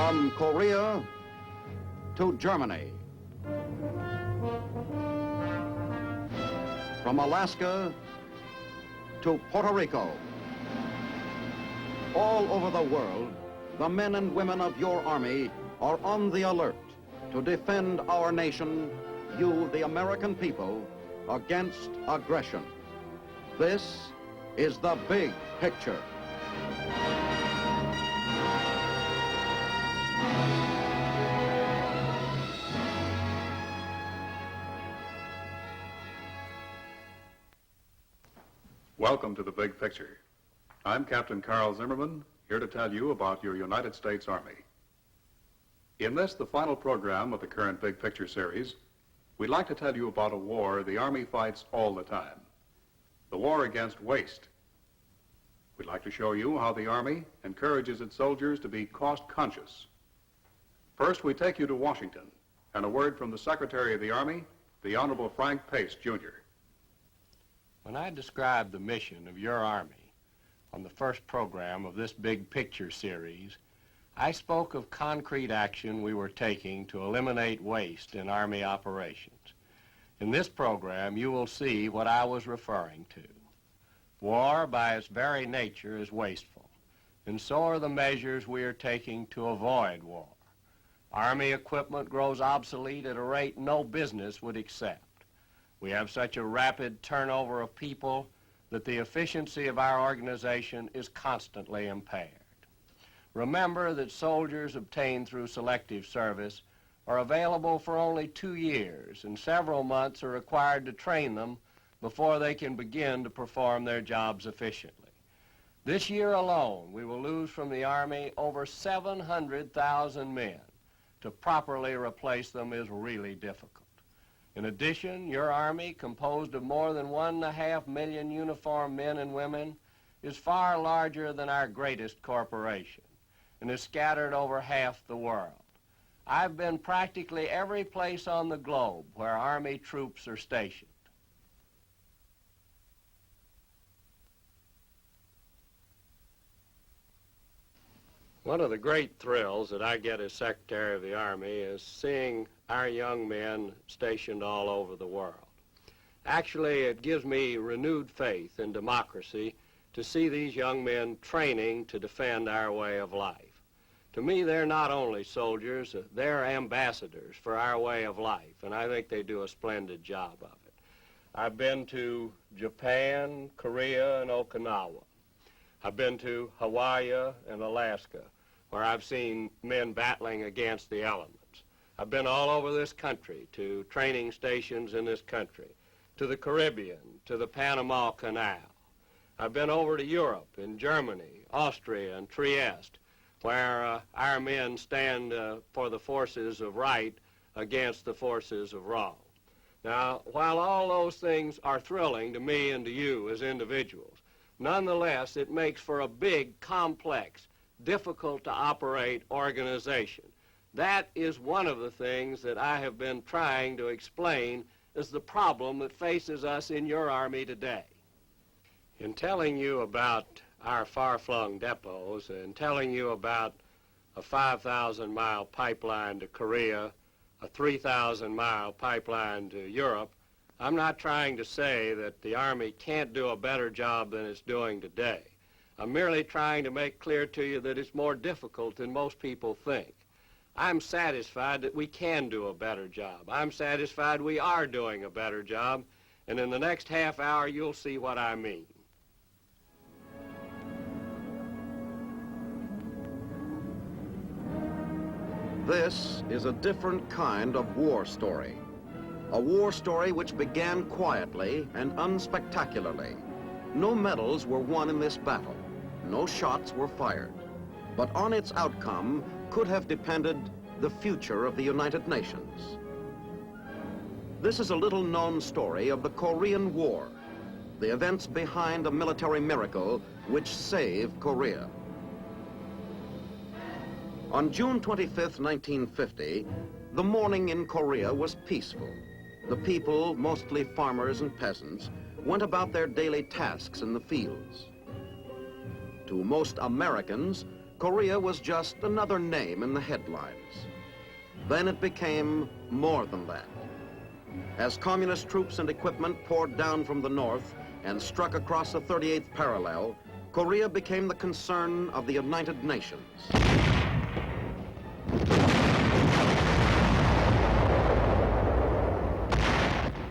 From Korea to Germany. From Alaska to Puerto Rico. All over the world, the men and women of your Army are on the alert to defend our nation, you, the American people, against aggression. This is the big picture. Welcome to the big picture. I'm Captain Carl Zimmerman, here to tell you about your United States Army. In this, the final program of the current Big Picture series, we'd like to tell you about a war the Army fights all the time, the war against waste. We'd like to show you how the Army encourages its soldiers to be cost-conscious. First, we take you to Washington, and a word from the Secretary of the Army, the Honorable Frank Pace, Jr. When I described the mission of your Army on the first program of this Big Picture series, I spoke of concrete action we were taking to eliminate waste in Army operations. In this program, you will see what I was referring to. War, by its very nature, is wasteful, and so are the measures we are taking to avoid war. Army equipment grows obsolete at a rate no business would accept. We have such a rapid turnover of people that the efficiency of our organization is constantly impaired. Remember that soldiers obtained through selective service are available for only 2 years, and several months are required to train them before they can begin to perform their jobs efficiently. This year alone, we will lose from the Army over 700,000 men. To properly replace them is really difficult. In addition, your Army, composed of more than 1.5 million uniformed men and women, is far larger than our greatest corporation and is scattered over half the world. I've been practically every place on the globe where Army troops are stationed. One of the great thrills that I get as Secretary of the Army is seeing our young men stationed all over the world. Actually, it gives me renewed faith in democracy to see these young men training to defend our way of life. To me, they're not only soldiers, they're ambassadors for our way of life, and I think they do a splendid job of it. I've been to Japan, Korea, and Okinawa. I've been to Hawaii and Alaska, where I've seen men battling against the elements. I've been all over this country to training stations in this country, to the Caribbean, to the Panama Canal. I've been over to Europe, in Germany, Austria, and Trieste, where our men stand for the forces of right against the forces of wrong. Now, while all those things are thrilling to me and to you as individuals, nonetheless, it makes for a big, complex, difficult to operate organization. That is one of the things that I have been trying to explain as the problem that faces us in your Army today. In telling you about our far-flung depots and telling you about a 5,000-mile pipeline to Korea, a 3,000-mile pipeline to Europe, I'm not trying to say that the Army can't do a better job than it's doing today. I'm merely trying to make clear to you that it's more difficult than most people think. I'm satisfied that we can do a better job. I'm satisfied we are doing a better job, and in the next half hour you'll see what I mean. This is a different kind of war story. A war story which began quietly and unspectacularly. No medals were won in this battle. No shots were fired. But on its outcome could have depended the future of the United Nations. This is a little-known story of the Korean War, the events behind a military miracle which saved Korea. On June 25th, 1950, the morning in Korea was peaceful. The people, mostly farmers and peasants, went about their daily tasks in the fields. To most Americans, Korea was just another name in the headlines. Then it became more than that. As communist troops and equipment poured down from the north and struck across the 38th parallel, Korea became the concern of the United Nations.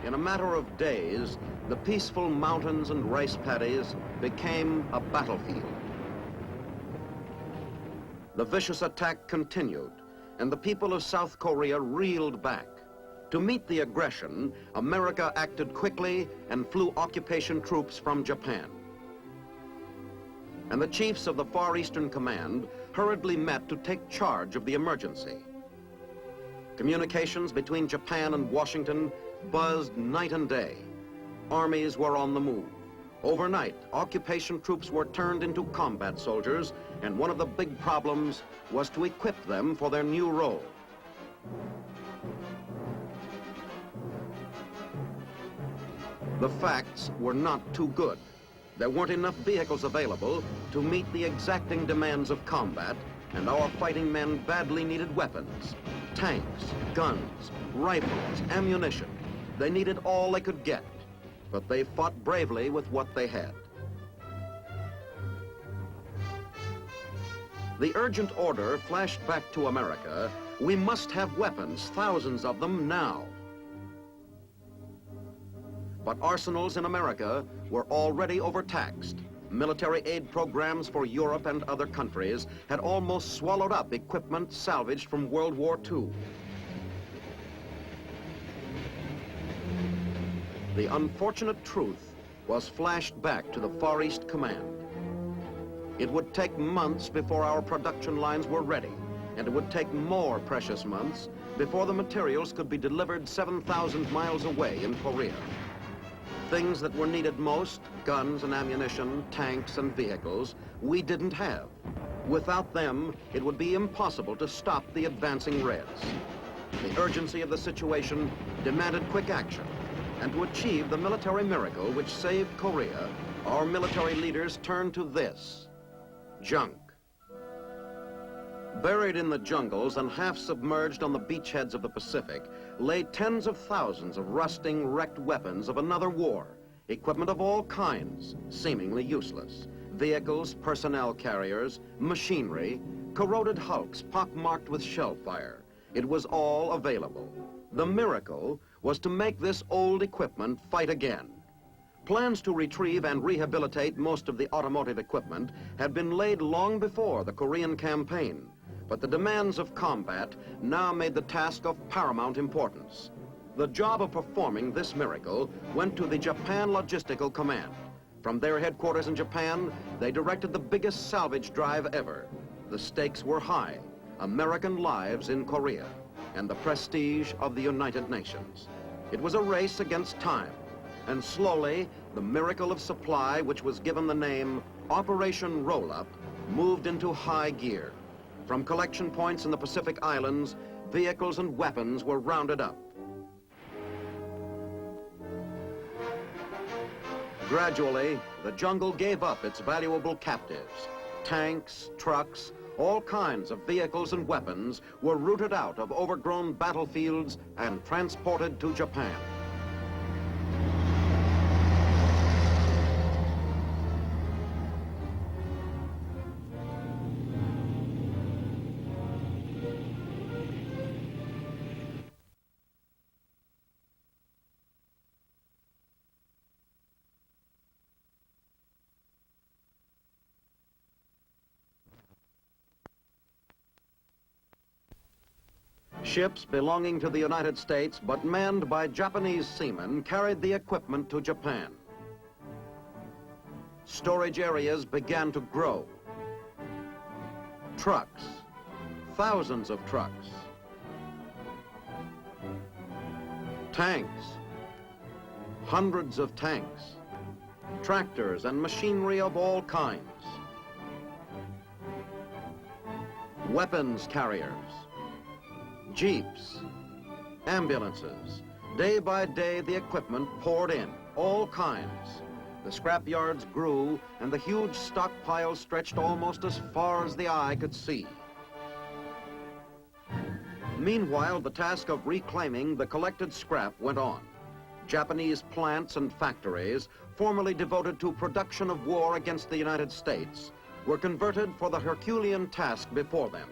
In a matter of days, the peaceful mountains and rice paddies became a battlefield. The vicious attack continued, and the people of South Korea reeled back. To meet the aggression, America acted quickly and flew occupation troops from Japan. And the chiefs of the Far Eastern Command hurriedly met to take charge of the emergency. Communications between Japan and Washington buzzed night and day. Armies were on the move. Overnight, occupation troops were turned into combat soldiers, and one of the big problems was to equip them for their new role. The facts were not too good. There weren't enough vehicles available to meet the exacting demands of combat, and our fighting men badly needed weapons. Tanks, guns, rifles, ammunition. They needed all they could get, but they fought bravely with what they had. The urgent order flashed back to America: we must have weapons, thousands of them now. But arsenals in America were already overtaxed. Military aid programs for Europe and other countries had almost swallowed up equipment salvaged from World War II. The unfortunate truth was flashed back to the Far East Command. It would take months before our production lines were ready, and it would take more precious months before the materials could be delivered 7,000 miles away in Korea. Things that were needed most, guns and ammunition, tanks and vehicles, we didn't have. Without them, it would be impossible to stop the advancing Reds. The urgency of the situation demanded quick action. And to achieve the military miracle which saved Korea, our military leaders turned to this: junk. Buried in the jungles and half submerged on the beachheads of the Pacific lay tens of thousands of rusting, wrecked weapons of another war, equipment of all kinds, seemingly useless, vehicles, personnel carriers, machinery, corroded hulks pockmarked with shell fire. It was all available. The miracle was to make this old equipment fight again. Plans to retrieve and rehabilitate most of the automotive equipment had been laid long before the Korean campaign, but the demands of combat now made the task of paramount importance. The job of performing this miracle went to the Japan Logistical Command. From their headquarters in Japan, they directed the biggest salvage drive ever. The stakes were high: American lives in Korea and the prestige of the United Nations. It was a race against time, and slowly, the miracle of supply, which was given the name Operation Roll-Up, moved into high gear. From collection points in the Pacific Islands, vehicles and weapons were rounded up. Gradually, the jungle gave up its valuable captives. Tanks, trucks, all kinds of vehicles and weapons were rooted out of overgrown battlefields and transported to Japan. Ships belonging to the United States, but manned by Japanese seamen, carried the equipment to Japan. Storage areas began to grow. Trucks, thousands of trucks. Tanks, hundreds of tanks. Tractors and machinery of all kinds. Weapons carriers. Jeeps, ambulances. Day by day, the equipment poured in, all kinds. The scrap yards grew, and the huge stockpiles stretched almost as far as the eye could see. Meanwhile, the task of reclaiming the collected scrap went on. Japanese plants and factories, formerly devoted to production of war against the United States, were converted for the Herculean task before them.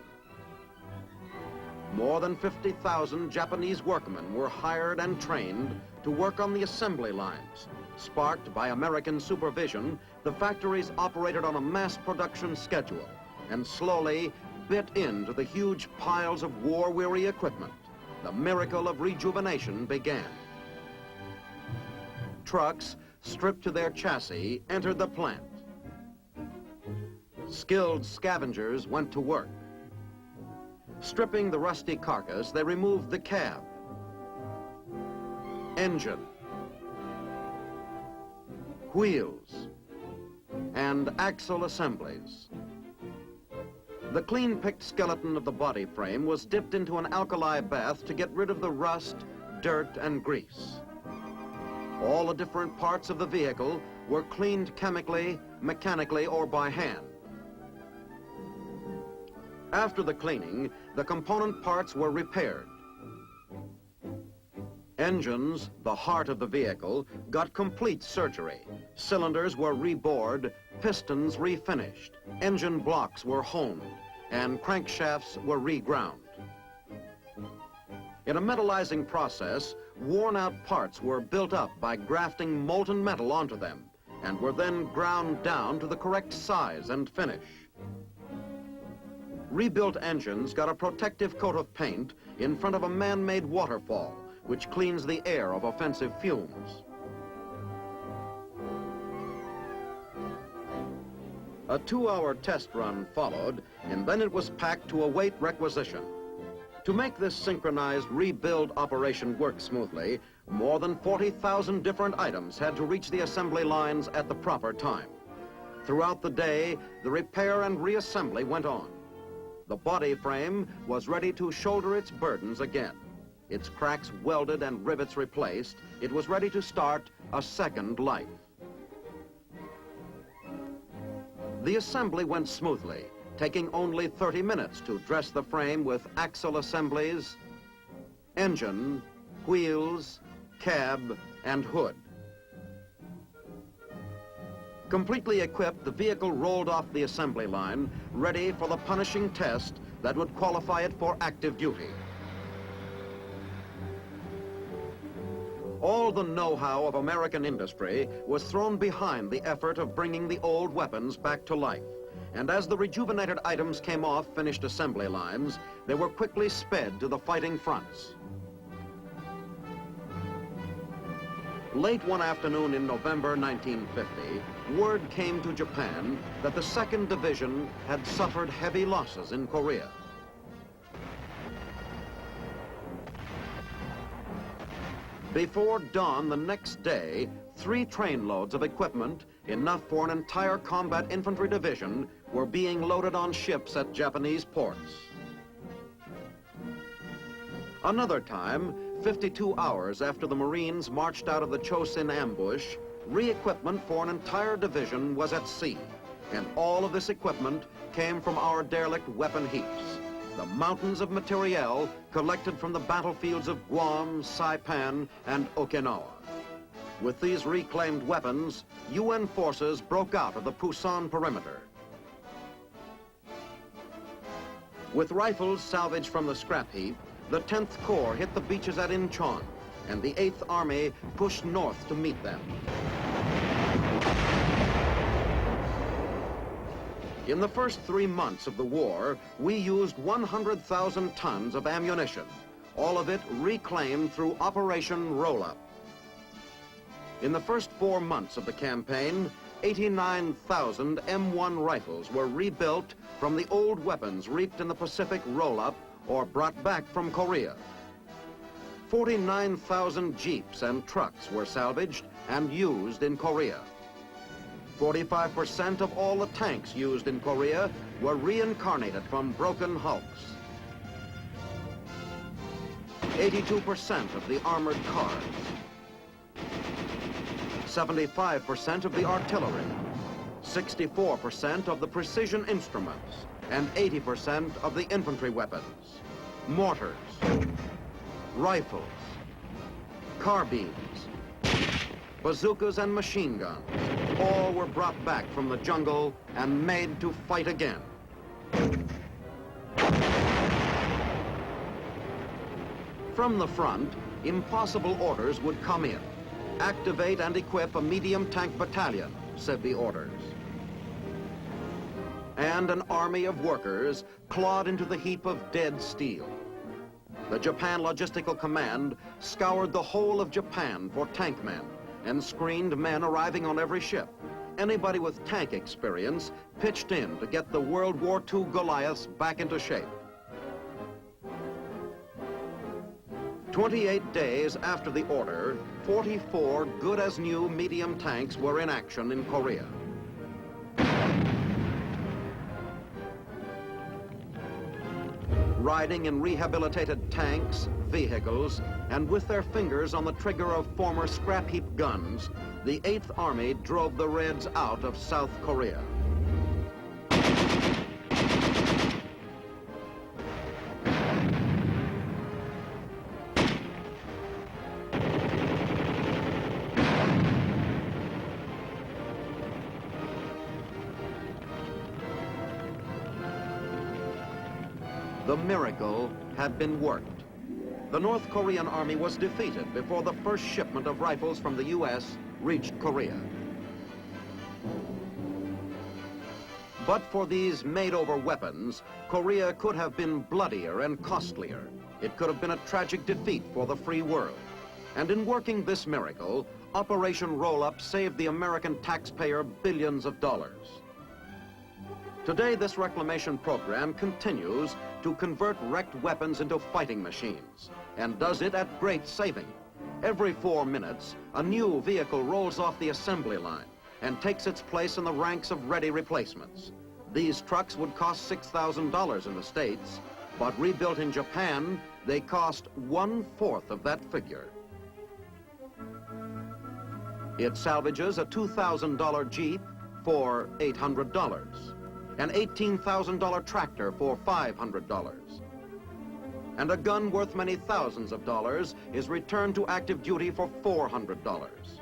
More than 50,000 Japanese workmen were hired and trained to work on the assembly lines. Sparked by American supervision, the factories operated on a mass production schedule and slowly bit into the huge piles of war-weary equipment. The miracle of rejuvenation began. Trucks, stripped to their chassis, entered the plant. Skilled scavengers went to work. Stripping the rusty carcass, they removed the cab, engine, wheels, and axle assemblies. The clean-picked skeleton of the body frame was dipped into an alkali bath to get rid of the rust, dirt, and grease. All the different parts of the vehicle were cleaned chemically, mechanically, or by hand. After the cleaning, the component parts were repaired. Engines, the heart of the vehicle, got complete surgery. Cylinders were rebored, pistons refinished, engine blocks were honed, and crankshafts were reground. In a metallizing process, worn-out parts were built up by grafting molten metal onto them and were then ground down to the correct size and finish. Rebuilt engines got a protective coat of paint in front of a man-made waterfall, which cleans the air of offensive fumes. A 2-hour test run followed, and then it was packed to await requisition. To make this synchronized rebuild operation work smoothly, more than 40,000 different items had to reach the assembly lines at the proper time. Throughout the day, the repair and reassembly went on. The body frame was ready to shoulder its burdens again. Its cracks welded and rivets replaced, it was ready to start a second life. The assembly went smoothly, taking only 30 minutes to dress the frame with axle assemblies, engine, wheels, cab, and hood. Completely equipped, the vehicle rolled off the assembly line, ready for the punishing test that would qualify it for active duty. All the know-how of American industry was thrown behind the effort of bringing the old weapons back to life. And as the rejuvenated items came off finished assembly lines, they were quickly sped to the fighting fronts. Late one afternoon in November 1950, word came to Japan that the 2nd Division had suffered heavy losses in Korea. Before dawn the next day, 3 trainloads of equipment, enough for an entire combat infantry division, were being loaded on ships at Japanese ports. Another time, 52 hours after the Marines marched out of the Chosin ambush, re-equipment for an entire division was at sea, and all of this equipment came from our derelict weapon heaps. The mountains of materiel collected from the battlefields of Guam, Saipan, and Okinawa. With these reclaimed weapons, UN forces broke out of the Pusan perimeter. With rifles salvaged from the scrap heap, the 10th Corps hit the beaches at Incheon, and the 8th Army pushed north to meet them. In the first 3 months of the war, we used 100,000 tons of ammunition, all of it reclaimed through Operation Roll-Up. In the first 4 months of the campaign, 89,000 M1 rifles were rebuilt from the old weapons reaped in the Pacific Roll-Up or brought back from Korea. 49,000 jeeps and trucks were salvaged and used in Korea. 45% of all the tanks used in Korea were reincarnated from broken hulks. 82% of the armored cars. 75% of the artillery, 64% of the precision instruments, and 80% of the infantry weapons, mortars, rifles, carbines, bazookas and machine guns. All were brought back from the jungle and made to fight again. From the front, impossible orders would come in. Activate and equip a medium tank battalion, said the orders. And an army of workers clawed into the heap of dead steel. The Japan Logistical Command scoured the whole of Japan for tank men and screened men arriving on every ship. Anybody with tank experience pitched in to get the World War II Goliaths back into shape. 28 days after the order, 44 good-as-new medium tanks were in action in Korea. Riding in rehabilitated tanks, vehicles, and with their fingers on the trigger of former scrap heap guns, the 8th Army drove the Reds out of South Korea. The miracle had been worked. The North Korean army was defeated before the first shipment of rifles from the U.S. reached Korea. But for these made-over weapons, Korea could have been bloodier and costlier. It could have been a tragic defeat for the free world. And in working this miracle, Operation Roll-Up saved the American taxpayer billions of dollars. Today, this reclamation program continues to convert wrecked weapons into fighting machines, and does it at great saving. Every 4 minutes, a new vehicle rolls off the assembly line and takes its place in the ranks of ready replacements. These trucks would cost $6,000 in the States, but rebuilt in Japan, they cost 1/4 of that figure. It salvages a $2,000 Jeep for $800. An $18,000 tractor for $500. And a gun worth many thousands of dollars is returned to active duty for $400.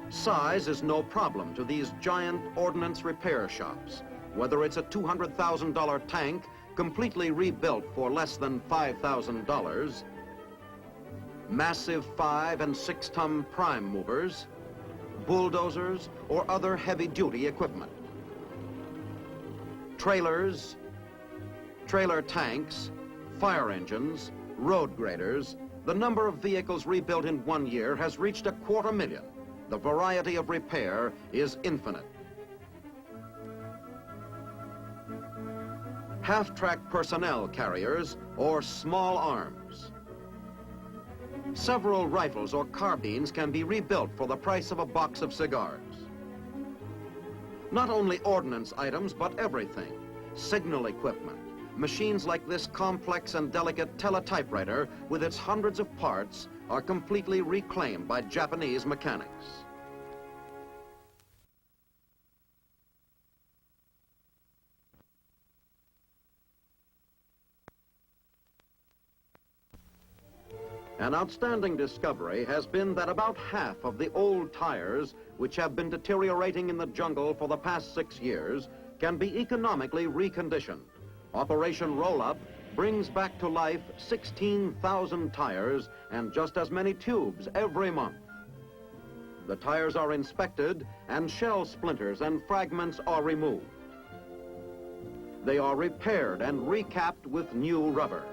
Size is no problem to these giant ordnance repair shops, whether it's a $200,000 tank completely rebuilt for less than $5,000, massive 5- and 6-ton prime movers, bulldozers, or other heavy-duty equipment. Trailers, trailer tanks, fire engines, road graders. The number of vehicles rebuilt in 1 year has reached 250,000. The variety of repair is infinite. Half-track personnel carriers or small arms. Several rifles or carbines can be rebuilt for the price of a box of cigars. Not only ordnance items, but everything. Signal equipment. Machines like this complex and delicate teletypewriter with its hundreds of parts are completely reclaimed by Japanese mechanics. An outstanding discovery has been that about half of the old tires, which have been deteriorating in the jungle for the past 6 years, can be economically reconditioned. Operation Roll-Up brings back to life 16,000 tires and just as many tubes every month. The tires are inspected and shell splinters and fragments are removed. They are repaired and recapped with new rubber.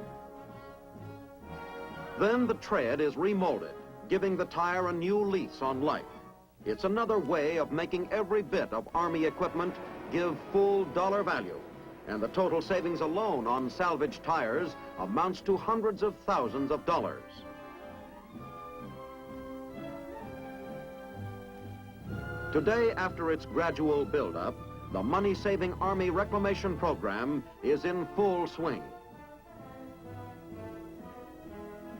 Then the tread is remolded, giving the tire a new lease on life. It's another way of making every bit of Army equipment give full dollar value. And the total savings alone on salvaged tires amounts to hundreds of thousands of dollars. Today, after its gradual buildup, the money-saving Army reclamation program is in full swing.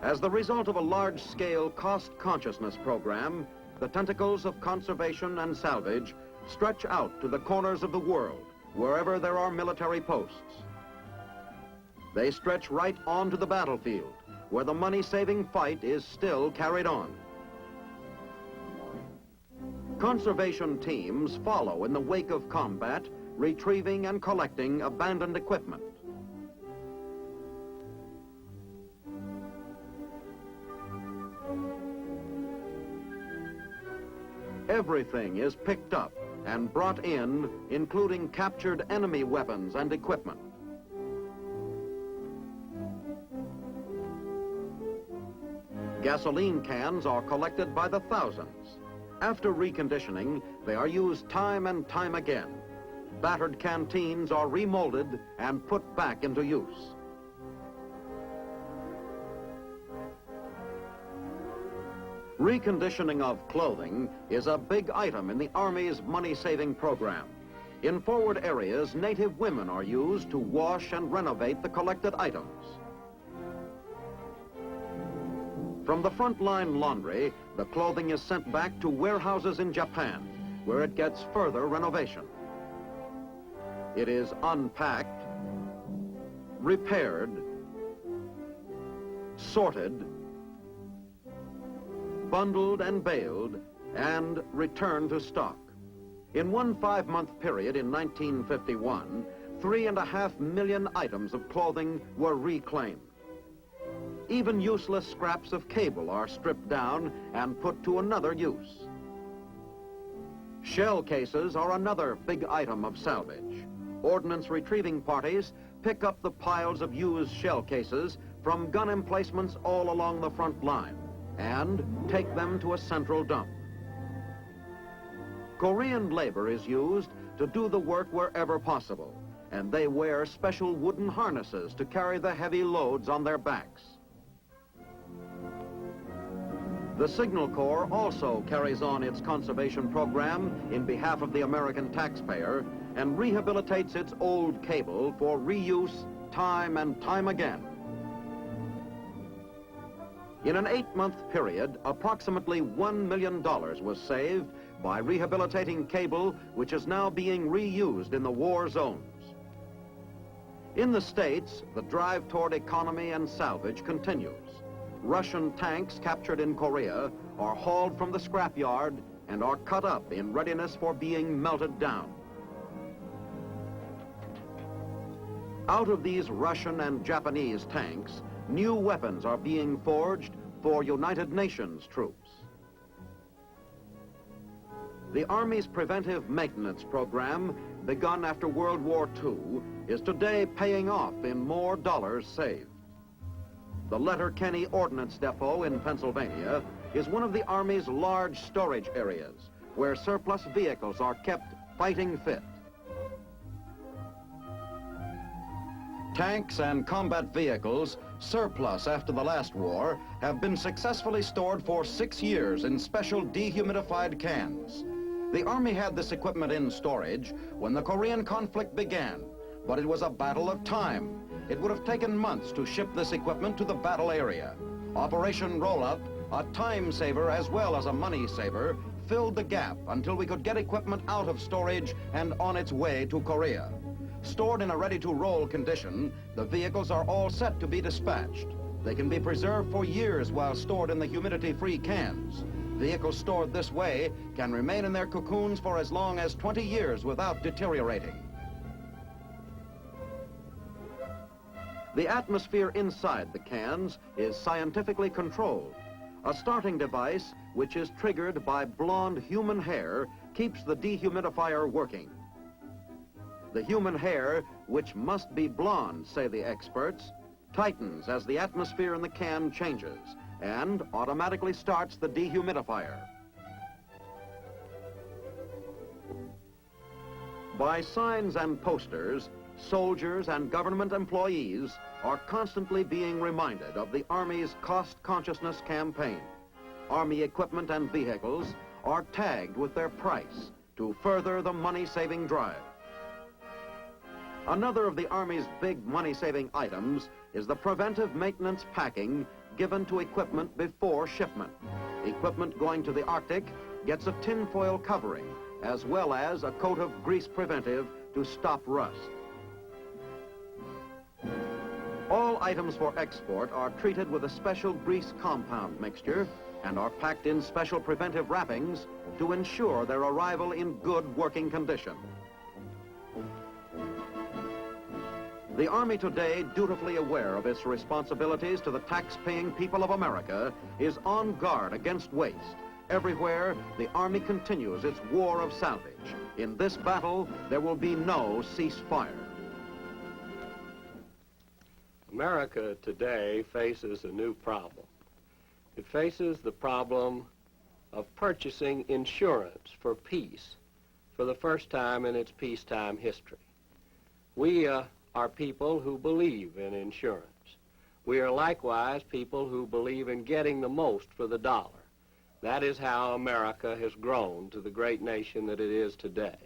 As the result of a large-scale cost consciousness program, the tentacles of conservation and salvage stretch out to the corners of the world, wherever there are military posts. They stretch right onto the battlefield, where the money-saving fight is still carried on. Conservation teams follow in the wake of combat, retrieving and collecting abandoned equipment. Everything is picked up and brought in, including captured enemy weapons and equipment. Gasoline cans are collected by the thousands. After reconditioning, they are used time and time again. Battered canteens are remolded and put back into use. Reconditioning of clothing is a big item in the Army's money-saving program. In forward areas, native women are used to wash and renovate the collected items. From the frontline laundry, the clothing is sent back to warehouses in Japan, where it gets further renovation. It is unpacked, repaired, sorted, bundled and baled, and returned to stock. In one 5-month period in 1951, 3.5 million items of clothing were reclaimed. Even useless scraps of cable are stripped down and put to another use. Shell cases are another big item of salvage. Ordnance retrieving parties pick up the piles of used shell cases from gun emplacements all along the front line and take them to a central dump. Korean labor is used to do the work wherever possible, and they wear special wooden harnesses to carry the heavy loads on their backs. The Signal Corps also carries on its conservation program in behalf of the American taxpayer and rehabilitates its old cable for reuse time and time again. In an 8-month period, approximately $1 million was saved by rehabilitating cable, which is now being reused in the war zones. In the States, the drive toward economy and salvage continues. Russian tanks captured in Korea are hauled from the scrapyard and are cut up in readiness for being melted down. Out of these Russian and Japanese tanks, new weapons are being forged for United Nations troops. The Army's preventive maintenance program, begun after World War II, is today paying off in more dollars saved. The Letterkenny Ordnance Depot in Pennsylvania is one of the Army's large storage areas where surplus vehicles are kept fighting fit. Tanks and combat vehicles, surplus after the last war, have been successfully stored for 6 years in special dehumidified cans. The Army had this equipment in storage when the Korean conflict began, but it was a battle of time. It would have taken months to ship this equipment to the battle area. Operation Roll-Up, a time saver as well as a money saver, filled the gap until we could get equipment out of storage and on its way to Korea. Stored in a ready-to-roll condition, the vehicles are all set to be dispatched. They can be preserved for years while stored in the humidity-free cans. Vehicles stored this way can remain in their cocoons for as long as 20 years without deteriorating. The atmosphere inside the cans is scientifically controlled. A starting device, which is triggered by blonde human hair, keeps the dehumidifier working. The human hair, which must be blonde, say the experts, tightens as the atmosphere in the can changes and automatically starts the dehumidifier. By signs and posters, soldiers and government employees are constantly being reminded of the Army's cost consciousness campaign. Army equipment and vehicles are tagged with their price to further the money-saving drive. Another of the Army's big money-saving items is the preventive maintenance packing given to equipment before shipment. Equipment going to the Arctic gets a tinfoil covering, as well as a coat of grease preventive to stop rust. All items for export are treated with a special grease compound mixture and are packed in special preventive wrappings to ensure their arrival in good working condition. The Army today, dutifully aware of its responsibilities to the tax-paying people of America, is on guard against waste. Everywhere, the Army continues its war of salvage. In this battle, there will be no ceasefire. America today faces a new problem. It faces the problem of purchasing insurance for peace for the first time in its peacetime history. We are people who believe in insurance. We are likewise people who believe in getting the most for the dollar. That is how America has grown to the great nation that it is today.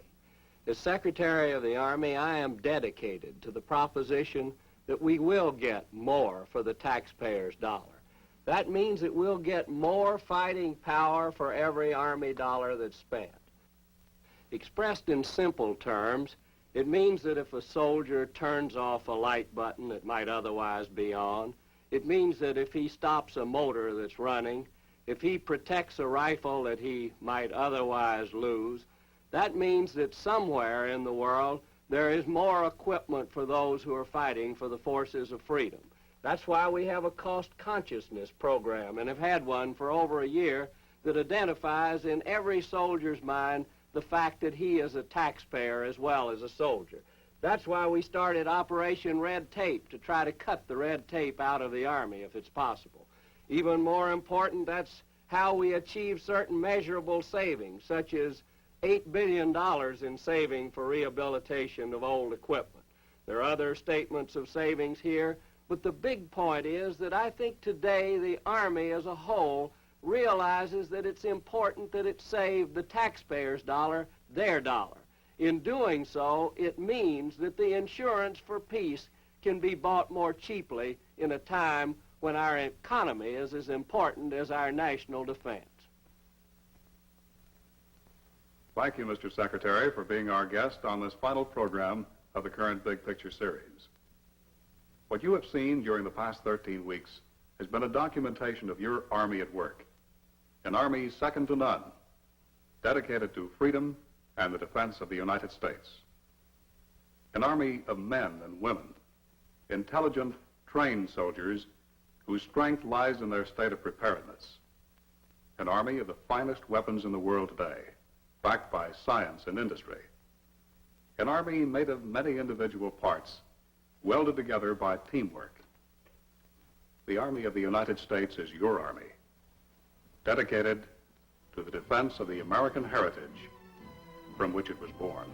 As Secretary of the Army, I am dedicated to the proposition that we will get more for the taxpayer's dollar. That means that we'll get more fighting power for every Army dollar that's spent. Expressed in simple terms, it means that if a soldier turns off a light button that might otherwise be on, it means that if he stops a motor that's running, if he protects a rifle that he might otherwise lose, that means that somewhere in the world there is more equipment for those who are fighting for the forces of freedom. That's why we have a cost consciousness program and have had one for over a year that identifies in every soldier's mind the fact that he is a taxpayer as well as a soldier. That's why we started Operation Red Tape, to try to cut the red tape out of the Army if it's possible. Even more important, that's how we achieve certain measurable savings, such as $8 billion in saving for rehabilitation of old equipment. There are other statements of savings here, but the big point is that I think today the Army as a whole realizes that it's important that it save the taxpayer's dollar, their dollar. In doing so, it means that the insurance for peace can be bought more cheaply in a time when our economy is as important as our national defense. Thank you, Mr. Secretary, for being our guest on this final program of the current Big Picture series. What you have seen during the past 13 weeks has been a documentation of your Army at work, an Army second to none, dedicated to freedom and the defense of the United States. An Army of men and women, intelligent, trained soldiers whose strength lies in their state of preparedness. An Army of the finest weapons in the world today, backed by science and industry. An Army made of many individual parts, welded together by teamwork. The Army of the United States is your Army, dedicated to the defense of the American heritage from which it was born.